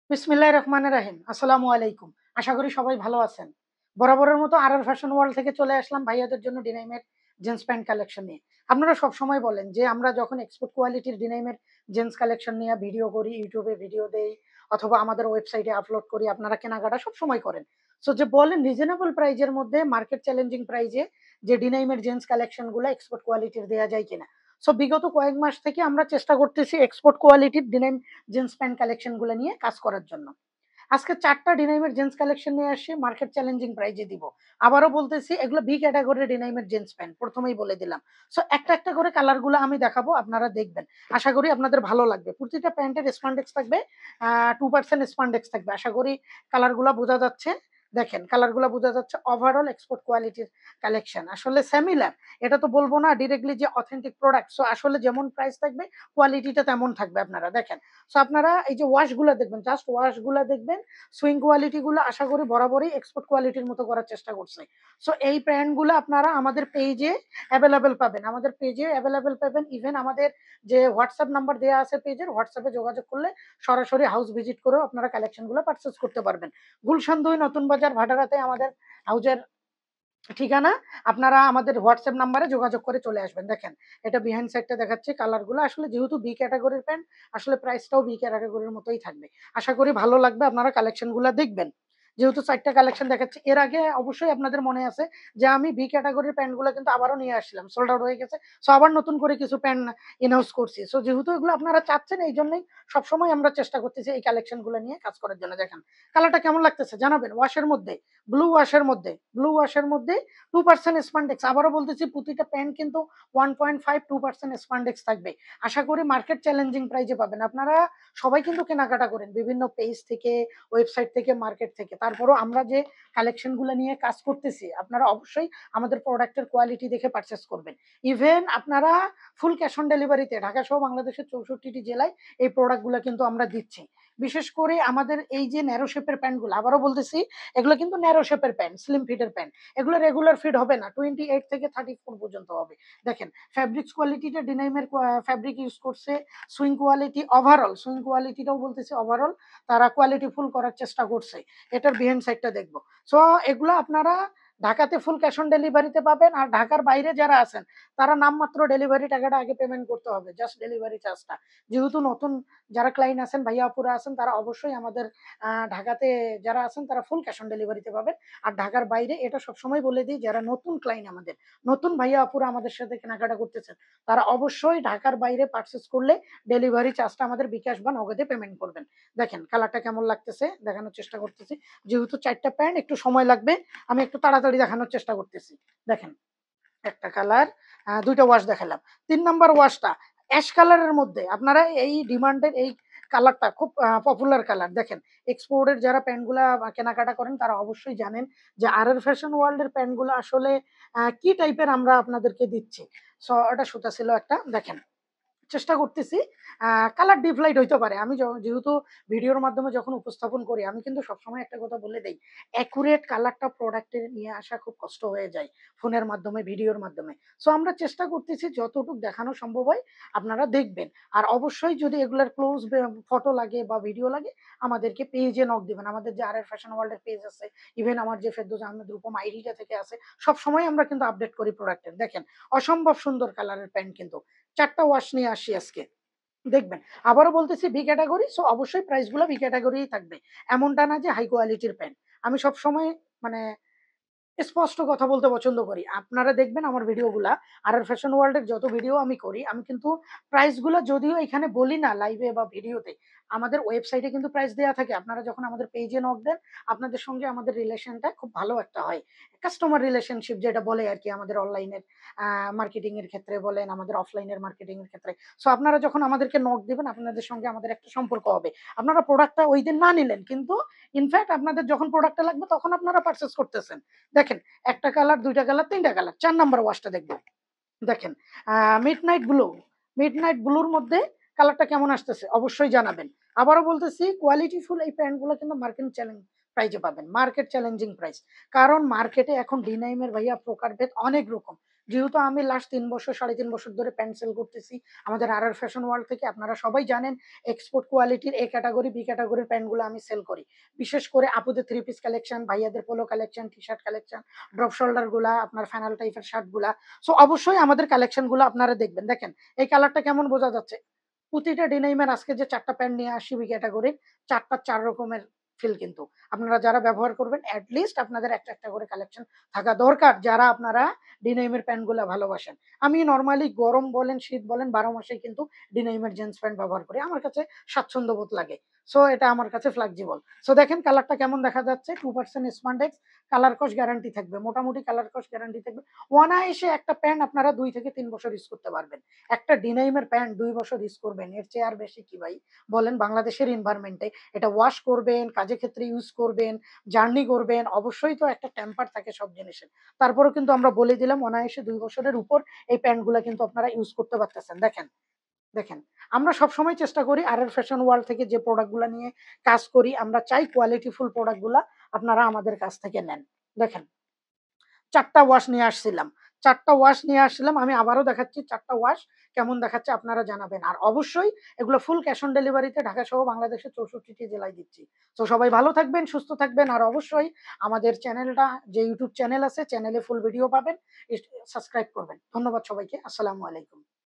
বিসমিল্লাহির রহমানির রহিম। আসসালামু আলাইকুম। আশা করি সবাই ভালো আছেন। বরাবরের মতো আর ফ্যাশন ওয়ার্ল্ড থেকে চলে আসলাম ভাইয়াদের জন্য ডিনাইমের জিন্স প্যান্ট কালেকশন নিয়ে। আপনারা সবসময় বলেন যে আমরা যখন এক্সপোর্ট কোয়ালিটির ডিনাইমের জিন্স কালেকশন নিয়ে ভিডিও করি, ইউটিউবে ভিডিও দেই অথবা আমাদের ওয়েবসাইটে আপলোড করি, আপনারা কেনাকাটা সবসময় করেন। সো যে বলেন রিজনেবল প্রাইজের মধ্যে মার্কেট চ্যালেঞ্জিং প্রাইজে যে ডিনাইমের জিন্স কালেকশন গুলো এক্সপোর্ট কোয়ালিটির দেওয়া যায় কিনা। সো বিগত কয়েক মাস থেকে আমরা চেষ্টা করতেছি এক্সপোর্ট কোয়ালিটির ডিনাইম জিন্স প্যান্ট কালেকশন গুলো নিয়ে কাজ করার জন্য। আজকে 4টা ডিনাইমের জিন্স কালেকশন নিয়ে আসি, মার্কেট চ্যালেঞ্জিং প্রাইজে দিব। আবারও বলতেছি এগুলো বি ক্যাটাগরির ডিনাইমের জিন্স প্যান্ট, প্রথমেই বলে দিলাম। সো একটা একটা করে কালার গুলো আমি দেখাবো, আপনারা দেখবেন। আশা করি আপনাদের ভালো লাগবে। প্রতিটা প্যান্টের স্পান্ডেক্স থাকবে 2% স্পান্ডেক্স থাকবে। আশা করি কালার গুলা বোঝা যাচ্ছে। দেখেন কালার গুলা বোঝা যাচ্ছে। ওভারঅল এক্সপোর্ট কোয়ালিটির কালেকশন আসলে সিমিলার। এটা তো বলবো না ডিরেক্টলি যে অথেন্টিক প্রোডাক্ট। সো আসলে যেমন প্রাইস থাকবে কোয়ালিটিটা তেমন থাকবে। আপনারা দেখেন। সো আপনারা এই যে ওয়াশ গুলা দেখবেন, জাস্ট ওয়াশ গুলা দেখবেন। সুইং কোয়ালিটি গুলো আশা করি বরাবরই এক্সপোর্ট কোয়ালিটির মতো করার চেষ্টা করছে। সো এই ব্র্যান্ড গুলো আপনারা আমাদের পেজে অ্যাভেলেবেল পাবেন। আমাদের পেজে অ্যাভেলেবেল পাবেন। ইভেন আমাদের যে হোয়াটসঅ্যাপ নাম্বার দেওয়া আছে পেজের, হোয়াটসঅ্যাপে যোগাযোগ করলে সরাসরি হাউস ভিজিট করেও আপনারা কালেকশন গুলো পারচেস করতে পারবেন। গুলশান 2 নতুন বাজার ভাটারাতে আমাদের হাউজের ঠিকানা। আপনারা আমাদের হোয়াটসঅ্যাপ নাম্বারে যোগাযোগ করে চলে আসবেন। দেখেন এটা বিহাইন্ড সাইডটা দেখাচ্ছি। কালারগুলো আসলে যেহেতু বি ক্যাটাগরির প্যান্ট, আসলে প্রাইসটাও বি ক্যাটাগরির মতোই থাকবে। আশা করি ভালো লাগবে। আপনারা কালেকশনগুলো দেখবেন। যেহেতু 4টা কালেকশন দেখাচ্ছি, এর আগে অবশ্যই আপনাদের মনে আছে যে আমি বি ক্যাটাগরির প্যান্টগুলো কিন্তু আবারও নিয়ে আসছিলাম, সোল্ড আউট হয়ে গেছে। সো আবার নতুন করে কিছু প্যান্ট ইনহাউস করছি। সো যেহেতু এগুলো আপনারা চাচ্ছেন, এই জন্যই সবসময় আমরা চেষ্টা করতেছি এই কালেকশনগুলো নিয়ে কাজ করার জন্য। দেখেন কালারটা কেমন লাগতেছে জানাবেন। ওয়াশের মধ্যে, ব্লু ওয়াশের মধ্যে 2% স্পান্ডেক্স। আবারও বলতেছি প্রতিটা প্যান্ট কিন্তু 1.5-2% স্পান্ডেক্স থাকবে। আশা করি মার্কেট চ্যালেঞ্জিং প্রাইজে পাবেন। আপনারা সবাই কিন্তু কেনাকাটা করেন বিভিন্ন পেজ থেকে, ওয়েবসাইট থেকে, মার্কেট থেকে। তারপরও আমরা যে কালেকশনগুলো নিয়ে কাজ করতেছি, আপনারা অবশ্যই আমাদের প্রোডাক্টের কোয়ালিটি দেখে পারচেস করবেন। ইভেন আপনারা ফুল ক্যাশ অন ডেলিভারিতে ঢাকা সহ বাংলাদেশের 64টি জেলায় এই প্রোডাক্টগুলো কিন্তু আমরা দিচ্ছি। বিশেষ করে আমাদের এই যে ন্যারো শেপের প্যান্টগুলো, আবারও বলতেছি এগুলো কিন্তু ন্যারো শেপের প্যান্ট, স্লিম ফিটের প্যান্ট। এগুলো রেগুলার ফিট হবে না, 28 থেকে 34 পর্যন্ত হবে। দেখেন ফ্যাব্রিক্স কোয়ালিটিটা ডিনাইমের ফ্যাব্রিক ইউজ করছে। সুইং কোয়ালিটি, ওভারঅল সুইং কোয়ালিটিটাও বলতেছে ওভারঅল তারা কোয়ালিটি ফুল করার চেষ্টা করছে। এটার বিহাইন্ড সাইডটা দেখবো। সো এগুলো আপনারা ঢাকাতে ফুল ক্যাশ অন ডেলিভারিতে পাবেন। আর ঢাকার বাইরে যারা আছেন তারা নামমাত্র ডেলিভারি টাকাটা আগে পেমেন্ট করতে হবে, জাস্ট ডেলিভারি চার্জটা। যেহেতু নতুন যারা ক্লায়েন্ট আছেন, ভাইয়া আপুরা আছেন, তারা অবশ্যই আমাদের ঢাকাতে যারা আছেন তারা ফুল ক্যাশ অন ডেলিভারিতে পাবেন। আর ঢাকার বাইরে এটা সবসময় বলে দিই, যারা নতুন ক্লায়েন্ট আমাদের, নতুন ভাইয়া আপুরা আমাদের সাথে কেনাকাটা করতেছেন, তারা অবশ্যই ঢাকার বাইরে পারচেস করলে ডেলিভারি চার্জটা আমাদের বিকাশ বা নগদে পেমেন্ট করবেন। দেখেন কালারটা কেমন লাগতেছে দেখানোর চেষ্টা করতেছি। যেহেতু 4টা প্যান্ট একটু সময় লাগবে, আমি একটু তাড়াতাড়ি দেখানোর চেষ্টা করতেছি। দেখেন একটা কালার, 2টা ওয়াশ দেখালাম। 3 নাম্বার ওয়াশটা অ্যাশ কালারের মধ্যে। আপনারা এই ডিমান্ডের এই কালারটা খুব পপুলার কালার। দেখেন এক্সপোর্টের যারা প্যান্টগুলা কেনাকাটা করেন তারা অবশ্যই জানেন যে আর ফ্যাশন ওয়ার্ল্ডের প্যান্টগুলো আসলে কি টাইপের আমরা আপনাদেরকে দিচ্ছি। সো এটা সুতা ছিল একটা। দেখেন চেষ্টা করতেছি। কালার ডিপ লাইট হইতে পারে। আমি যেহেতু ভিডিওর মাধ্যমে যখন উপস্থাপন করি, আমি কিন্তু সবসময় একটা কথা বলে দেই, অ্যাকুরেট কালারটা প্রোডাক্টে নিয়ে আসা খুব কষ্ট হয়ে যায় ফোনের মাধ্যমে, ভিডিওর মাধ্যমে। সো আমরা চেষ্টা করতেছি যতটুকু দেখানো সম্ভব হয় আপনারা দেখবেন। আর অবশ্যই যদি এগুলার ক্লোজ ফটো লাগে বা ভিডিও লাগে, আমাদেরকে পেজে নক দিবেন। আমাদের যে আর ফ্যাশন ওয়ার্ল্ডের পেজ আছে, ইভেন আমার যে ফেরদৌস আহমেদ রূপম আইডিটা থেকে আছে, সবসময় আমরা কিন্তু আপডেট করি প্রোডাক্টের। দেখেন অসম্ভব সুন্দর কালারের প্যান্ট কিন্তু। 4টা ওয়াশ নিয়ে আসি আজকে। দেখবেন। আবারও বলতেছি বি ক্যাটেগরি। সো অবশ্যই প্রাইস গুলো বি ক্যাটেগরিই থাকবে। এমনটা না যে হাই কোয়ালিটির প্যান্ট। আমি সবসময় মানে স্পষ্ট কথা বলতে পছন্দ করি। আপনারা দেখবেন আমার ভিডিওগুলা, আর ফ্যাশন ওয়ার্ল্ড এর যত ভিডিও আমি করি, আমি কিন্তু প্রাইস গুলা যদিও এখানে বলি না লাইভে বা ভিডিওতে, আমাদের ওয়েবসাইটে কিন্তু প্রাইস দেয়া থাকে। আপনারা যখন আমাদের পেজে নক দেন, আপনাদের সঙ্গে আমাদের রিলেশনটা খুব ভালো একটা হয়। কাস্টমার রিলেশনশিপ যেটা বলে আরকি আমাদের অনলাইনের মার্কেটিং এর ক্ষেত্রে বলেন, আমাদের অফলাইনের মার্কেটিং এর ক্ষেত্রে। সো আপনারা যখন আমাদেরকে নক দিবেন, আপনাদের সঙ্গে আমাদের একটা সম্পর্ক হবে। আপনারা প্রোডাক্টটা ঐদিন না নিলেন, কিন্তু ইনফেক্ট আপনাদের যখন প্রোডাক্টটা লাগবে তখন আপনারা পারচেজ করতেছেন। দেখেন একটা কালার, 2টা কালার, 3টা কালার। 4 নাম্বার ওয়াশটা দেখবেন। দেখেন মিডনাইট ব্লু। মিডনাইট ব্লুর মধ্যে কালারটা কেমন আসতেছে অবশ্যই জানাবেন। আবারও বলতেছি, কোয়ালিটিফুল এই প্যান্টগুলো কিন্তু মার্কেট চ্যালেঞ্জ প্রাইজে পাবেন, মার্কেট চ্যালেঞ্জিং প্রাইস। কারণ মার্কেটে এখন ডিনাইমের ভাইয়া প্রকারভেদ অনেক রকম। যেহেতু আমি লাস্ট 3 বছর 3.5 বছর ধরে প্যান্ট সেল করতেছি আমাদের আর ফ্যাশন ওয়ার্ল্ড থেকে, আপনারা সবাই জানেন এক্সপোর্ট কোয়ালিটির এ ক্যাটাগরি বি ক্যাটাগরির প্যান্টগুলো আমি সেল করি। বিশেষ করে আপুদের 3 পিস কালেকশন, ভাইয়াদের polo collection, T shirt collection, drop shoulder গুলা, আপনার ফ্যানাল টাইপের শার্ট গুলা। সো অবশ্যই আমাদের কালেকশন গুলো আপনারা দেখবেন। দেখেন এই কালারটা কেমন বোঝা যাচ্ছে। প্রতিটা ডিনাইমের আজকে যে 4টা প্যান্ট নিয়ে আসি বি ক্যাটাগরির, 4টা 4 রকমের ফিল। কিন্তু আপনারা যারা ব্যবহার করবেন অ্যাটলিস্ট আপনাদের একটা একটা করে কালেকশন থাকা দরকার, যারা আপনারা ডিনাইমের প্যান্টগুলো ভালোবাসেন। আমি নর্মালি গরম বলেন শীত বলেন 12 মাসেই কিন্তু ডিনাইমের জিন্স প্যান্ট ব্যবহার করি, আমার কাছে স্বাচ্ছন্দ্য বোধ লাগে। সো এটা আমার কাছে ফ্লেক্সিবল। সো দেখেন কালারটা কেমন দেখা যাচ্ছে, 2% স্পান্ডেক্স, কালার কস গ্যারান্টি থাকবে, মোটামুটি কালার কস গ্যারান্টি থাকবে। অনায়াসে একটা প্যান্ট আপনারা 2 থেকে 3 বছর ইউজ করতে পারবেন। একটা ডিনাইমের প্যান্ট 2 বছর ইউজ করবেন, এর চেয়ে আর বেশি কি ভাই বলেন। বাংলাদেশের এনভায়রনমেন্টে এটা ওয়াশ করবেন, কাজে ক্ষেত্রে ইউজ করবেন, জার্নি করবেন, অবশ্যই তো একটা টেম্পার থাকে সব জিনিসের। তারপরেও কিন্তু আমরা বলে দিলাম অনায়াসে 2 বছরের উপর এই প্যান্টগুলো কিন্তু আপনারা ইউজ করতে পারতেছেন। দেখেন দেখেন আমরা সবসময় চেষ্টা করি আর ফ্যাশন ওয়ার্ল্ড থেকে যে প্রোডাক্টগুলো নিয়ে কাজ করি, আমরা চাই কোয়ালিটিফুল প্রোডাক্টগুলা আপনারা আমাদের কাছ থেকে নেন। দেখেন 4টা ওয়াশ নিয়ে আসছিলাম, 4টা ওয়াশ নিয়ে আসছিলাম, আমি আবারও দেখাচ্ছি 4টা ওয়াশ কেমন দেখাচ্ছে আপনারা জানাবেন। আর অবশ্যই এগুলো ফুল ক্যাশ অন ডেলিভারিতে ঢাকা সহ বাংলাদেশের 64টি জেলায় দিচ্ছি। তো সবাই ভালো থাকবেন, সুস্থ থাকবেন, আর অবশ্যই আমাদের চ্যানেলটা, যে ইউটিউব চ্যানেল আছে, চ্যানেলে ফুল ভিডিও পাবেন, সাবস্ক্রাইব করবেন। ধন্যবাদ সবাইকে, আসসালামু আলাইকুম।